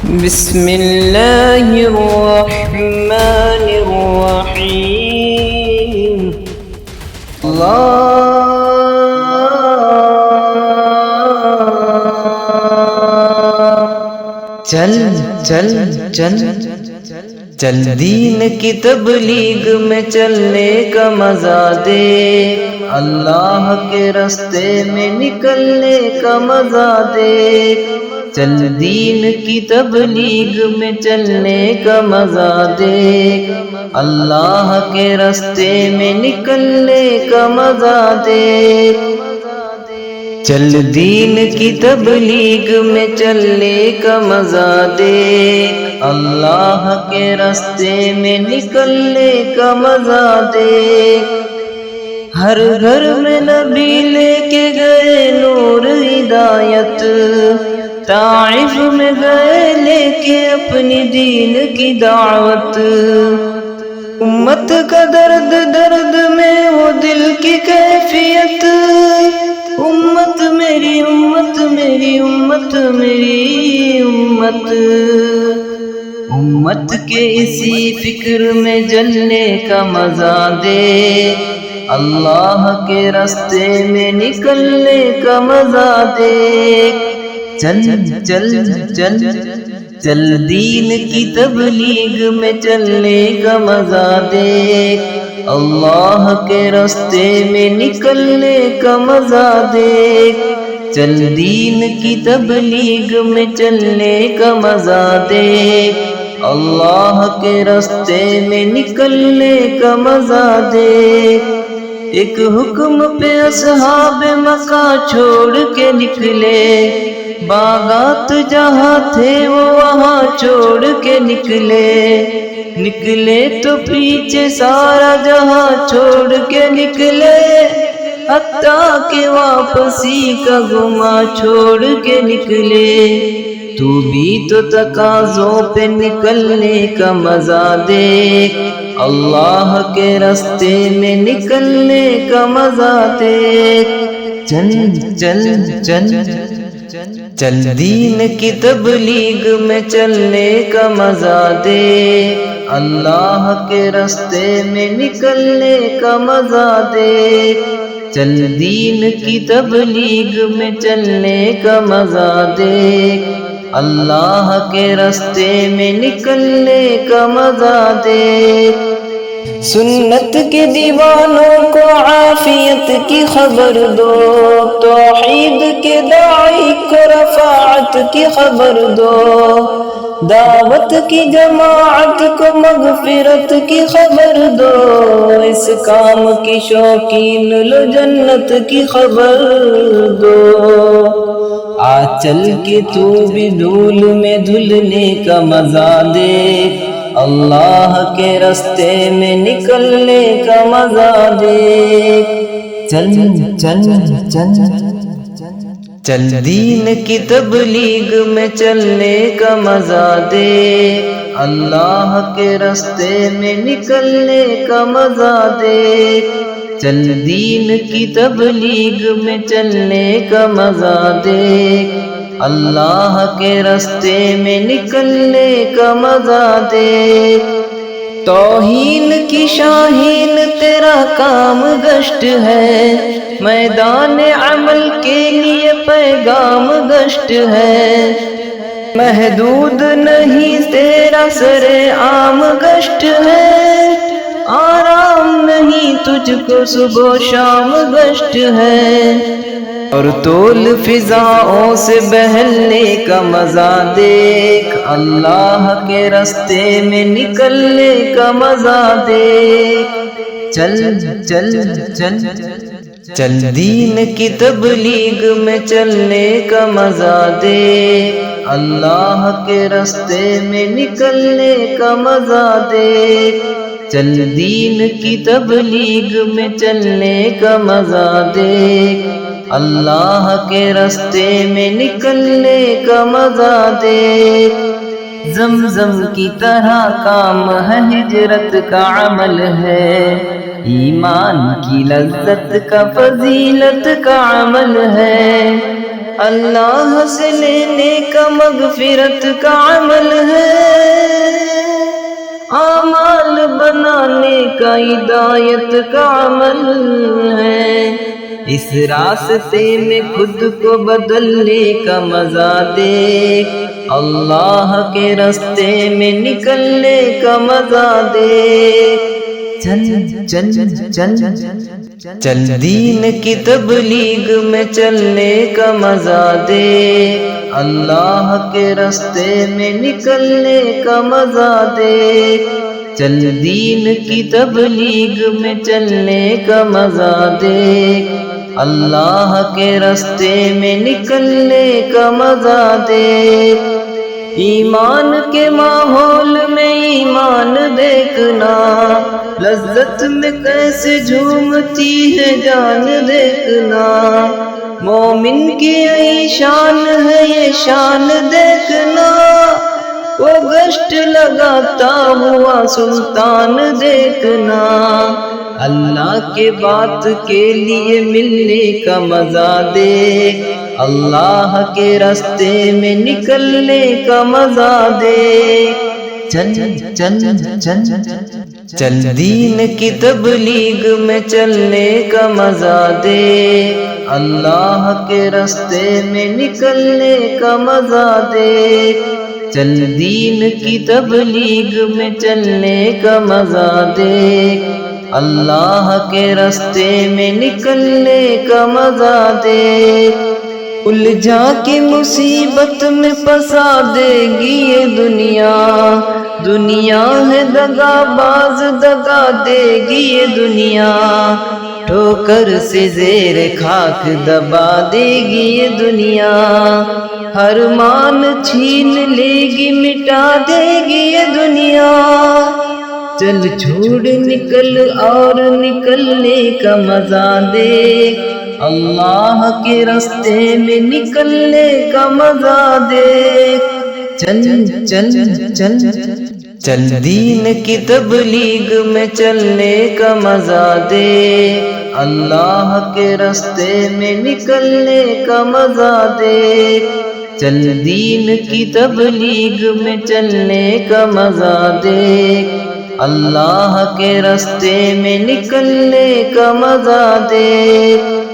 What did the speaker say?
بسم اللہ الرحمن الرحیم چل چل چل چل دین کی تبلیغ میں چلنے کا مزہ دیکھ، اللہ کے راستے میں نکلنے کا مزہ دیکھ، چل دین کی تبلیغ میں چلنے کا مزہ دیکھ، اللہ کے راستے میں نکلنے کا مزہ دیکھ، چل دین کی تبلیغ میں چلنے کا مزہ دیکھ، اللہ کے راستے میں نکلنے کا مزہ دیکھ، ہر گھر میں نبی لے کے گئے نور ہدایت، طائف میں گئے لے کے اپنی دین کی دعوت، امت کا درد درد میں وہ دل کی کیفیت، امت میری امت میری امت میری امت، امت کے اسی فکر میں جلنے کا مزہ دے، اللہ کے راستے میں نکلنے کا مزہ دے، چل چل چل چل دین کی تبلیغ میں چلنے کا مزہ دیکھ، اللہ کے راستے میں نکلنے کا مزہ دیکھ، چل دین کی تبلیغ میں چلنے کا مزہ دیکھ، اللہ کے راستے میں نکلنے کا مزہ دیکھ، ایک حکم پہ اصحاب مکہ چھوڑ کے نکلے، باغات جہاں تھے وہ وہاں چھوڑ کے نکلے، نکلے تو پیچھے سارا جہاں چھوڑ کے نکلے، حتیٰ کہ واپسی کا گما چھوڑ کے نکلے، تو بھی تو تقاضوں پہ نکلنے کا مزہ دیکھ، اللہ کے راستے میں نکلنے کا مزہ دیکھ، چل چل چل چل دین کی تبلیغ میں چلنے کا مزہ دیکھ، اللہ کے راستے میں نکلنے کا مزہ دیکھ، چل دین کی تبلیغ میں چلنے کا مزہ دیکھ، اللہ کے راستے میں نکلنے کا مزہ دیکھ، سنت کے دیوانوں کو عافیت کی خبر دو، توحید کے داعی کو رفاعت کی خبر دو، دعوت کی جماعت کو مغفرت کی خبر دو، اس کام کی شوقین لو جنت کی خبر دو، چل کے تو بھی دھول میں دھلنے کا مزہ دیکھ، اللہ کے راستے میں نکلنے کا مزہ دیکھ، چل چل چل چل دین کی تبلیغ میں چلنے کا مزہ دیکھ، اللہ کے راستے میں نکلنے کا مزہ دیکھ، چل دین کی تبلیغ میں چلنے کا مزہ دیکھ، اللہ کے راستے میں نکلنے کا مزہ دیکھ، توہین کی شاہین تیرا کام گشت ہے، میدان عمل کے لیے پیغام گشت ہے، محدود نہیں تیرا سر عام گشت ہے، آرام نہیں تجھ کو صبح و شام گشت ہے، اور طول فضاؤں سے بہلنے کا مزہ دیکھ، اللہ کے راستے میں نکلنے کا مزہ دیکھ، چل چل چل چل دین کی تبلیغ میں چلنے کا مزہ دیکھ، اللہ کے راستے میں نکلنے کا مزہ دیکھ، چل دین کی تبلیغ میں چلنے کا مزہ دیکھ، اللہ کے راستے میں نکلنے کا مزہ دیکھ، زمزم کی طرح کام ہے ہجرت کا عمل ہے، ایمان کی لذت کا فضیلت کا عمل ہے، اللہ سے لینے کا مغفرت کا عمل ہے، اعمال بنانے کا ہدایت کا عمل ہے، اس راستے میں خود کو بدلنے کا مزہ دیکھ، اللہ کے راستے میں نکلنے کا مزہ دیکھ، چل چل چل چل دین کی تبلیغ میں چلنے کا مزہ دیکھ، اللہ کے راستے میں نکلنے کا مزہ دیکھ، چل دین کی تبلیغ میں چلنے کا مزہ دیکھ، اللہ کے راستے میں نکلنے کا مزہ دیکھ، ایمان کے ماحول میں ایمان دیکھنا، لذت میں کیسے جھومتی ہے جان دیکھنا، مومن کی یہی شان ہے یہ شان دیکھنا، وہ گشت لگاتا ہوا سلطان دیکھنا، اللہ کے بات کے لیے ملنے کا مزہ دیکھ، اللہ کے راستے میں نکلنے کا مزہ دیکھ، چل چل چل چل دین کی تبلیغ میں چلنے کا مزہ دیکھ، اللہ کے راستے میں نکلنے کا مزہ دیکھ، چل دین کی تبلیغ میں چلنے کا مزہ دیکھ، اللہ کے راستے میں نکلنے کا مزہ دیکھ، الجھا کے مصیبت میں پھنسا دے گی یہ دنیا، دنیا ہے دغا باز دغا دے گی یہ دنیا، ٹھوکر سے زیر خاک دبا دے گی یہ دنیا، ہر مان چھین لے گی مٹا دے گی یہ دنیا، چل چھوڑ نکل اور نکلنے کا مزہ دیکھ، اللہ کے راستے میں نکلنے کا مزہ دیکھ، چل چل چل چل دین کی تبلیغ میں چلنے کا مزہ دیکھ، اللہ کے راستے میں نکلنے کا مزہ دیکھ، چل دین کی تبلیغ میں چلنے کا مزہ دیکھ، اللہ کے راستے میں نکلنے کا مزہ دیکھ،